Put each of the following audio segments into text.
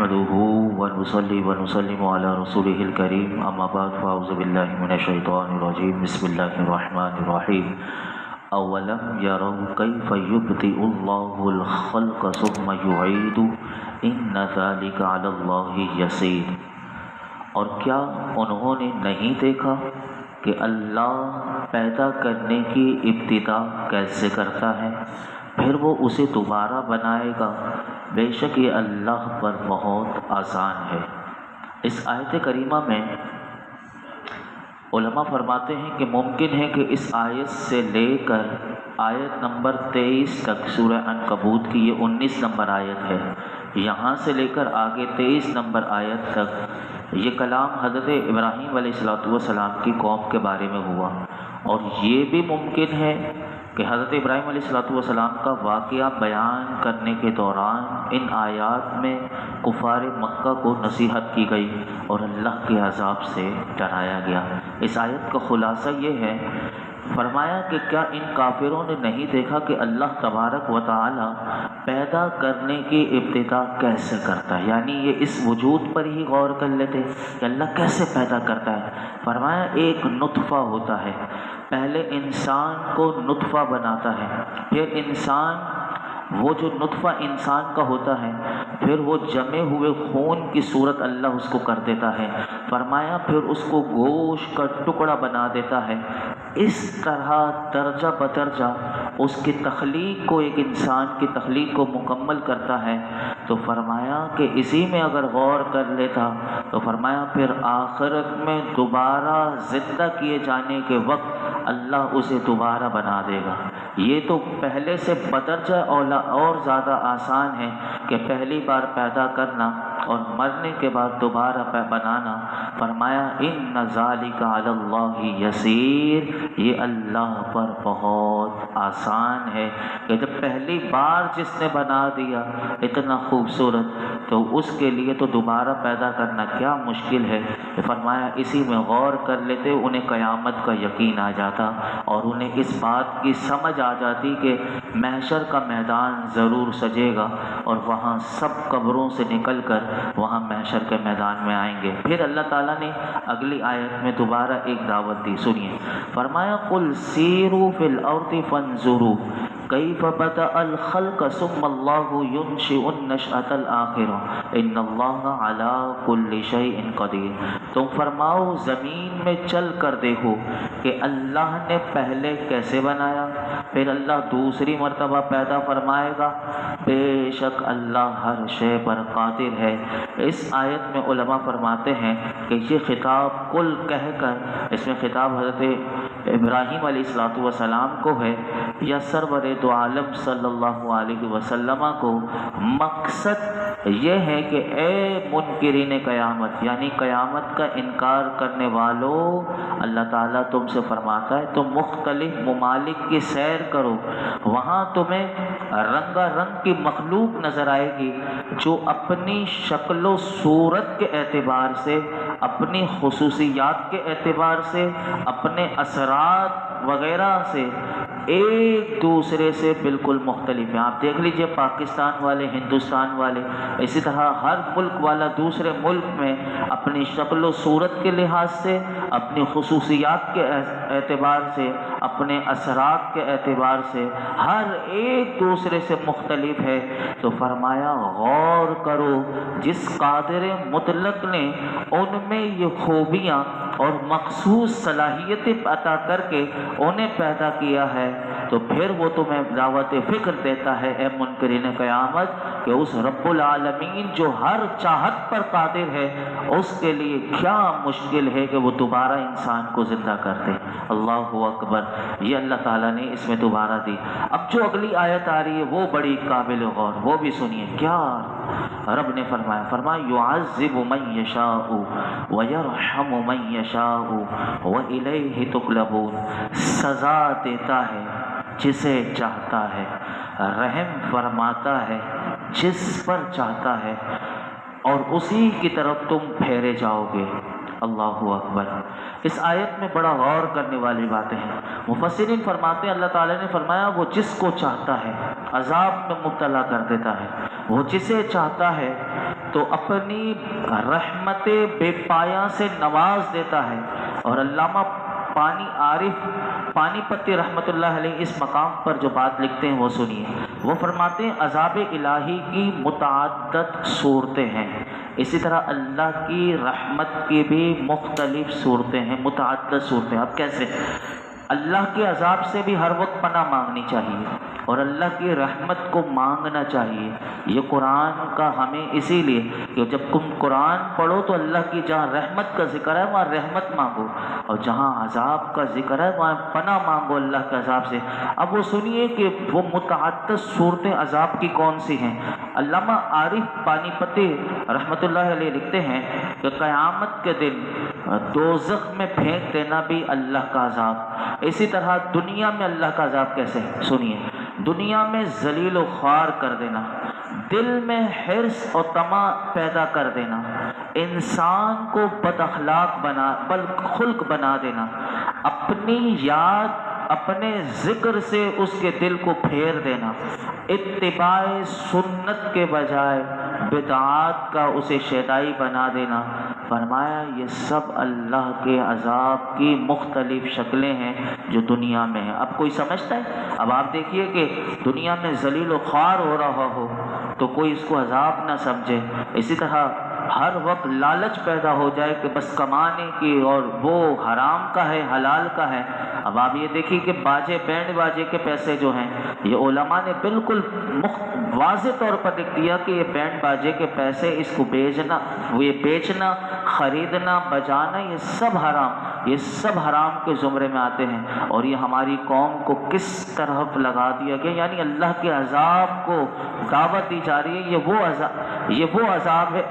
نحمده ونصلي ونسلم على رسوله الكريم اما بعد فاعوذ بالله من الشيطان الرجيم بسم الله الرحمن الرحيم اولم يروا كيف يبدئ الله الخلق ثم يعيده ان ذلك على الله يسير۔ اور کیا انہوں نے نہیں دیکھا کہ اللہ پیدا کرنے کی ابتدا کیسے کرتا ہے، پھر وہ اسے دوبارہ بنائے گا، بے شک یہ اللہ پر بہت آسان ہے۔ اس آیت کریمہ میں علماء فرماتے ہیں کہ ممکن ہے کہ اس آیت سے لے کر آیت نمبر 23 تک سورہ عنکبوت کی یہ 19 نمبر آیت ہے، یہاں سے لے کر آگے 23 نمبر آیت تک یہ کلام حضرت ابراہیم علیہ السلام کی قوم کے بارے میں ہوا۔ اور یہ بھی ممکن ہے کہ حضرت ابراہیم علیہ السلام کا واقعہ بیان کرنے کے دوران ان آیات میں کفار مکہ کو نصیحت کی گئی اور اللہ کے عذاب سے ڈرایا گیا۔ اس آیت کا خلاصہ یہ ہے، فرمایا کہ کیا ان کافروں نے نہیں دیکھا کہ اللہ تبارک و تعالی پیدا کرنے کی ابتدا کیسے کرتا ہے، یعنی یہ اس وجود پر ہی غور کر لیتے کہ اللہ کیسے پیدا کرتا ہے۔ فرمایا ایک نطفہ ہوتا ہے، پہلے انسان کو نطفہ بناتا ہے، پھر انسان وہ جو نطفہ انسان کا ہوتا ہے پھر وہ جمے ہوئے خون کی صورت اللہ اس کو کر دیتا ہے۔ فرمایا پھر اس کو گوشت کا ٹکڑا بنا دیتا ہے۔ اس طرح درجہ بدرجہ اس کی تخلیق کو، ایک انسان کی تخلیق کو مکمل کرتا ہے۔ تو فرمایا کہ اسی میں اگر غور کر لیتا تو فرمایا پھر آخرت میں دوبارہ زندہ کیے جانے کے وقت اللہ اسے دوبارہ بنا دے گا۔ یہ تو پہلے سے بدرجہ اور زیادہ آسان ہے کہ پہلی بار پیدا کرنا اور مرنے کے بعد دوبارہ بنانا۔ فرمایا ان ذالک علی اللہ یسیر، یہ اللہ پر بہت آسان ہے کہ جب پہلی بار جس نے بنا دیا اتنا خوبصورت تو اس کے لیے تو دوبارہ پیدا کرنا کیا مشکل ہے۔ فرمایا اسی میں غور کر لیتے انہیں قیامت کا یقین آ جاتا اور انہیں اس بات کی سمجھ آ جاتی کہ محشر کا میدان ضرور سجے گا اور وہاں سب قبروں سے نکل کر وہاں محشر کے میدان میں آئیں گے۔ پھر اللہ تعالیٰ نے اگلی آیت میں دوبارہ ایک دعوت دی، سنیے۔ فرمایا قل سیروا فی الارض فانظروا کیف بدأ الخلق ثم اللہ ینشئ النشأۃ الآخرہ ان اللہ علی کل شیء قدیر۔ تم فرماؤ زمین میں چل کر دیکھو کہ اللہ نے پہلے کیسے بنایا، پھر اللہ دوسری مرتبہ پیدا فرمائے گا، بے شک اللہ ہر شے پر قادر ہے۔ اس آیت میں علماء فرماتے ہیں کہ یہ خطاب کل کہہ کر اس میں خطاب حضرت ابراہیم علیہ السلام کو ہے یا سرور دو عالم صلی اللہ علیہ وسلم کو۔ مقصد یہ ہے کہ اے منکرین قیامت، یعنی قیامت کا انکار کرنے والوں، اللہ تعالیٰ تم سے فرماتا ہے تم مختلف ممالک کی سیر کرو، وہاں تمہیں رنگا رنگ کی مخلوق نظر آئے گی جو اپنی شکل و صورت کے اعتبار سے، اپنی خصوصیات کے اعتبار سے، اپنے اثرات وغیرہ سے ایک دوسرے سے بالکل مختلف ہیں۔ آپ دیکھ لیجئے پاکستان والے، ہندوستان والے، اسی طرح ہر ملک والا دوسرے ملک میں اپنی شکل و صورت کے لحاظ سے، اپنی خصوصیات کے اعتبار سے، اپنے اثرات کے اعتبار سے ہر ایک دوسرے سے مختلف ہے۔ تو فرمایا غور کرو جس قادر مطلق نے ان میں یہ خوبیاں اور مخصوص صلاحیتیں عطا کر کے انہیں پیدا کیا ہے، تو پھر وہ تمہیں دعوت فکر دیتا ہے اے منکرین قیامت کہ اس رب العالمین جو ہر چاہت پر قادر ہے اس کے لیے کیا مشکل ہے کہ وہ دوبارہ انسان کو زندہ کر دے۔ اللہ اکبر، یہ اللہ تعالیٰ نے اس میں دوبارہ دی۔ اب جو اگلی آیت آ رہی ہے وہ بڑی قابل غور، وہ بھی سنیے کیا رب نے فرمایا یعذب من یشاء ویرحم من یشاء والیہ تقلبون، سزا دیتا ہے جسے چاہتا ہے، رحم فرماتا ہے جس پر چاہتا ہے اور اسی کی طرف تم پھیرے جاؤ گے۔ اللہ اکبر۔ اس آیت میں بڑا غور کرنے والی باتیں ہیں۔ مفسرین فرماتے ہیں اللہ تعالیٰ نے فرمایا وہ جس کو چاہتا ہے عذاب میں مبتلا کر دیتا ہے، وہ جسے چاہتا ہے تو اپنی رحمت بے پایہ سے نواز دیتا ہے۔ اور علامہ پانی پتی رحمۃ اللہ علیہ اس مقام پر جو بات لکھتے ہیں وہ سنیے۔ وہ فرماتے ہیں عذاب الہی کی متعدد صورتیں ہیں، اسی طرح اللہ کی رحمت کی بھی مختلف صورتیں ہیں، متعدد صورتیں۔ اب کیسے؟ اللہ کے عذاب سے بھی ہر وقت پناہ مانگنی چاہیے اور اللہ کی رحمت کو مانگنا چاہیے۔ یہ قرآن کا ہمیں اسی لیے کہ جب تم قرآن پڑھو تو اللہ کی جہاں رحمت کا ذکر ہے وہاں رحمت مانگو، اور جہاں عذاب کا ذکر ہے وہاں پناہ مانگو اللہ کے عذاب سے۔ اب وہ سنیے کہ وہ متعدد صورتیں عذاب کی کون سی ہیں۔ علامہ عارف پانی پتی رحمۃ اللہ علیہ لکھتے ہیں کہ قیامت کے دن دوزخ میں پھینک دینا بھی اللہ کا عذاب۔ اسی طرح دنیا میں اللہ کا عذاب کیسے ہے سنیے۔ دنیا میں ذلیل و خوار کر دینا، دل میں حرص اور طمع پیدا کر دینا، انسان کو بد اخلاق خلق بنا دینا، اپنی یاد اپنے ذکر سے اس کے دل کو پھیر دینا، اتباع سنت کے بجائے بدعات کا اسے شیدائی بنا دینا۔ فرمایا یہ سب اللہ کے عذاب کی مختلف شکلیں ہیں جو دنیا میں ہیں۔ اب کوئی سمجھتا ہے؟ اب آپ دیکھیے کہ دنیا میں ذلیل و خوار ہو رہا ہو تو کوئی اس کو عذاب نہ سمجھے، اسی طرح ہر وقت لالچ پیدا ہو جائے کہ بس کمانے کی، اور وہ حرام کا ہے حلال کا ہے۔ اب آپ یہ دیکھیے کہ بینڈ باجے کے پیسے جو ہیں، یہ علماء نے بالکل واضح طور پر لکھ دیا کہ یہ بینڈ باجے کے پیسے، اس کو بیچنا خریدنا بجانا یہ سب حرام کے زمرے میں آتے ہیں، اور یہ ہماری قوم کو کس طرف لگا دیا گیا، یعنی اللہ کے عذاب کو دعوت دی جا رہی ہے۔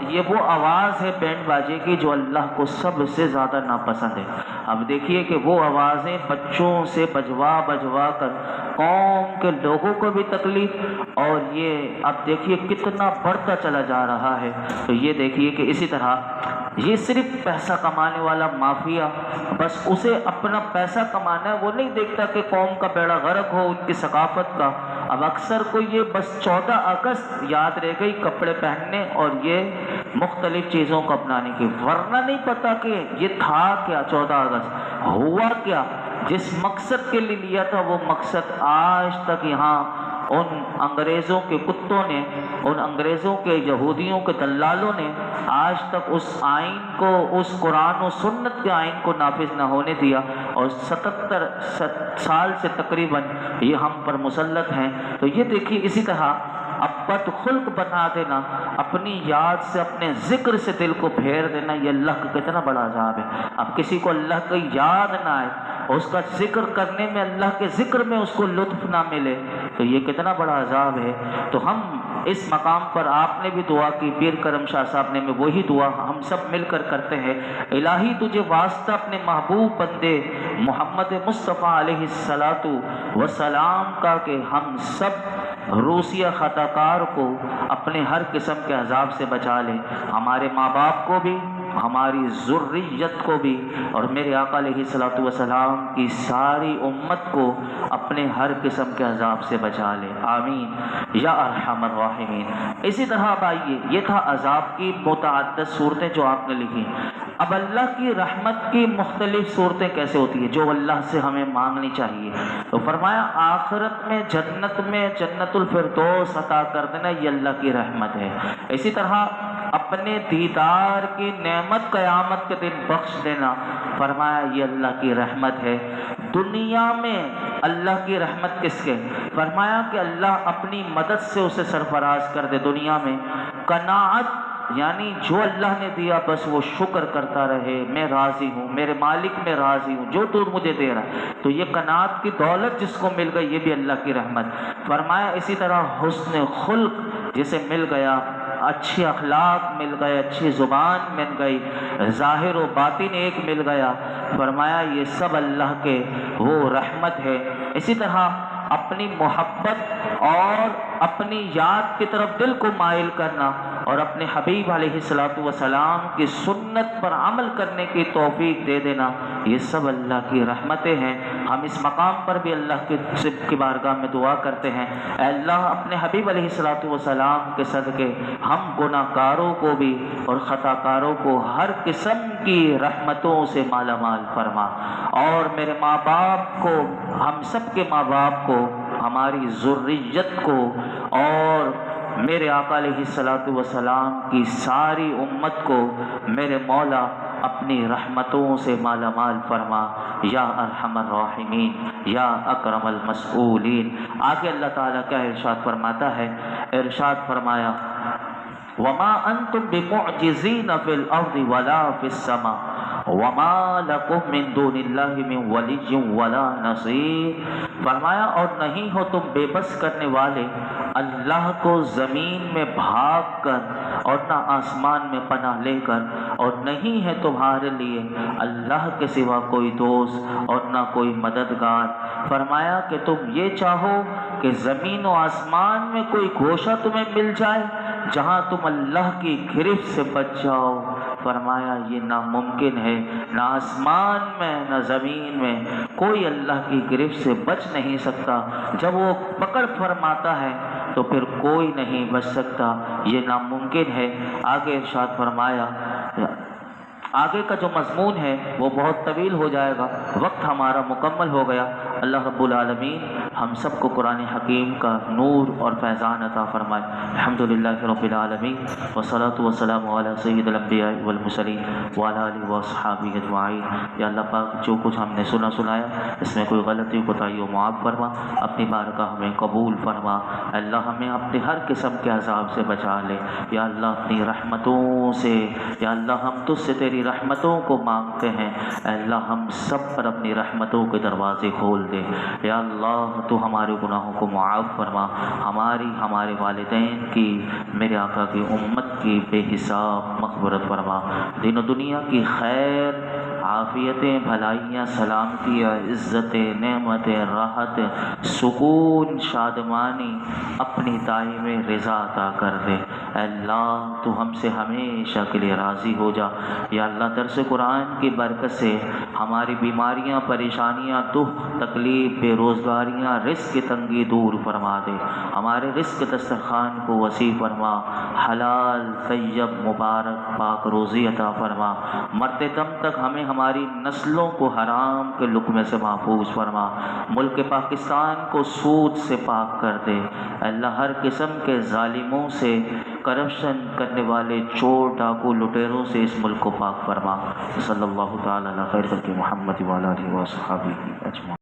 یہ وہ آواز ہے بینڈ باجے کی جو اللہ کو سب سے زیادہ ناپسند ہے۔ اب دیکھیے کہ وہ آوازیں بچوں سے بجوا کر قوم کے لوگوں کو بھی تکلیف، اور یہ اب دیکھیے کتنا بڑھتا چلا جا رہا ہے۔ تو یہ دیکھیے کہ اسی طرح یہ صرف پیسہ کمانے والا مافیا، بس اسے اپنا پیسہ کمانا ہے، وہ نہیں دیکھتا کہ قوم کا بیڑا غرق ہو، ان کی ثقافت کا۔ اب اکثر کو یہ بس 14 اگست یاد رہ گئی کپڑے پہننے اور یہ مختلف چیزوں کو اپنانے کی، ورنہ نہیں پتا کہ یہ تھا کیا 14 اگست، ہوا کیا، جس مقصد کے لیے لیا تھا وہ مقصد آج تک یہاں ان انگریزوں کے کتوں نے، ان انگریزوں کے یہودیوں کے دلالوں نے آج تک اس آئین کو، اس قرآن و سنت کے آئین کو نافذ نہ ہونے دیا، اور 77 سال سے تقریباً یہ ہم پر مسلط ہیں۔ تو یہ دیکھیے اسی طرح اب بد خلق بنا دینا، اپنی یاد سے اپنے ذکر سے دل کو پھیر دینا، یہ اللہ کا کتنا بڑا عذاب ہے۔ اب کسی کو اللہ کی یاد نہ آئے، اس کا ذکر کرنے میں، اللہ کے ذکر میں اس کو لطف نہ ملے، تو یہ کتنا بڑا عذاب ہے۔ تو ہم اس مقام پر آپ نے بھی دعا کی، پیر کرم شاہ صاحب نے، میں وہی دعا ہم سب مل کر کرتے ہیں۔ الہی تجھے واسطہ اپنے محبوب بندے محمد مصطفیٰ علیہ الصلاۃ والسلام کا کہ ہم سب روسیہ خطا کار کو اپنے ہر قسم کے عذاب سے بچا لے، ہمارے ماں باپ کو بھی، ہماری ذریت کو بھی، اور میرے آقا علیہ الصلوۃ والسلام کی ساری امت کو اپنے ہر قسم کے عذاب سے بچا لے، آمین یا ارحم الراحمین۔ اسی طرح اب آئیے، یہ تھا عذاب کی متعدد صورتیں جو آپ نے لکھی۔ اب اللہ کی رحمت کی مختلف صورتیں کیسے ہوتی ہیں جو اللہ سے ہمیں مانگنی چاہیے۔ تو فرمایا آخرت میں جنت الفردوس عطا کر دینا، یہ اللہ کی رحمت ہے۔ اسی طرح اپنے دیدار کی نعمت قیامت کے دن بخش دینا، فرمایا یہ اللہ کی رحمت ہے۔ دنیا میں اللہ کی رحمت کس کے؟ فرمایا کہ اللہ اپنی مدد سے اسے سرفراز کر دے دنیا میں۔ قناعت یعنی جو اللہ نے دیا بس وہ شکر کرتا رہے، میں راضی ہوں، میرے مالک میں راضی ہوں، جو تو مجھے دے رہا ہے۔ تو یہ قناعت کی دولت جس کو مل گئی یہ بھی اللہ کی رحمت۔ فرمایا اسی طرح حسن خلق جسے مل گیا، اچھی اخلاق مل گئے، اچھی زبان مل گئی، ظاہر و باطن ایک مل گیا، فرمایا یہ سب اللہ کے وہ رحمت ہے۔ اسی طرح اپنی محبت اور اپنی یاد کی طرف دل کو مائل کرنا، اور اپنے حبیب علیہ الصلوۃ والسلام کی سنت پر عمل کرنے کی توفیق دے دینا، یہ سب اللہ کی رحمتیں ہیں۔ ہم اس مقام پر بھی اللہ کی بارگاہ میں دعا کرتے ہیں، اے اللہ اپنے حبیب علیہ الصلوۃ والسلام کے صدقے ہم گناہ کاروں کو بھی اور خطا کاروں کو ہر قسم کی رحمتوں سے مالا مال فرما، اور میرے ماں باپ کو، ہم سب کے ماں باپ کو، ہماری ذریت کو، اور میرے آقا علیہ الصلوۃ والسلام کی ساری امت کو میرے مولا اپنی رحمتوں سے مالا مال فرما یا ارحم الراحمین یا اکرم المسئولین۔ آگے اللہ تعالیٰ کیا ارشاد فرماتا ہے؟ ارشاد فرمایا وما انتم بمعجزین فی الارض ولا فی السماء وما لکم من دون اللہ من ولی ولا نصیر۔ فرمایا اور نہیں ہو تم بے بس کرنے والے اللہ کو زمین میں بھاگ کر اور نہ آسمان میں پناہ لے کر، اور نہیں ہے تمہارے لیے اللہ کے سوا کوئی دوست اور نہ کوئی مددگار۔ فرمایا کہ تم یہ چاہو کہ زمین و آسمان میں کوئی گوشہ تمہیں مل جائے جہاں تم اللہ کی گرفت سے بچ جاؤ۔ فرمایا یہ ناممکن ہے، نہ آسمان میں نہ زمین میں کوئی اللہ کی گرفت سے بچ نہیں سکتا۔ جب وہ پکڑ فرماتا ہے تو پھر کوئی نہیں بچ سکتا، یہ ناممکن ہے۔ آگے ارشاد فرمایا، آگے کا جو مضمون ہے وہ بہت طویل ہو جائے گا، وقت ہمارا مکمل ہو گیا۔ اللہ رب العالمین ہم سب کو قرآن حکیم کا نور اور فیضان عطا فرمائے۔ الحمدللہ رب العالمین والصلاۃ والسلام علی سید الانبیاء والمرسلین وعلی آلہ واصحابہ اجمعین۔ یا اللہ پاک جو کچھ ہم نے سنایا اس میں کوئی غلطی کوتاہی ہو معاف فرما، اپنی بارگاہ ہمیں قبول فرما۔ اللہ ہمیں اپنے ہر قسم کے عذاب سے بچا لے یا اللہ، اپنی رحمتوں سے۔ یا اللہ ہم تجھ سے تیری رحمتوں کو مانگتے ہیں، اے اللہ ہم سب پر اپنی رحمتوں کے دروازے کھول دے۔ یا اللہ تو ہمارے گناہوں کو معاف فرما، ہمارے والدین کی، میرے آقا کی امت کی بے حساب مغفرت فرما۔ دین و دنیا کی خیر، عافیتیں، بھلائیاں، سلامتیاں، عزتیں، نعمتیں، راحت، سکون، شادمانی اپنی دائم رضا عطا کر دے۔ اے اللہ تو ہم سے ہمیشہ کے لیے راضی ہو جا۔ یا اللہ درس قرآن کی برکت سے ہماری بیماریاں، پریشانیاں، دکھ، تکلیف، بے روزگاریاں، رزق کی تنگی دور فرما دے۔ ہمارے رزق دسترخوان کو وسیع فرما، حلال طیب مبارک پاک روزی عطا فرما۔ مرتے دم تک ہمیں ہماری نسلوں کو حرام کے لقمے سے محفوظ فرما۔ ملک پاکستان کو سود سے پاک کر دے۔ اللہ ہر قسم کے ظالموں سے، کرپشن کرنے والے چور، ڈاکو، لٹیروں سے اس ملک کو پاک فرما۔ صلی اللہ تعالی علی خیر خلق محمد وعلی آلہ وصحبہ اجمعین۔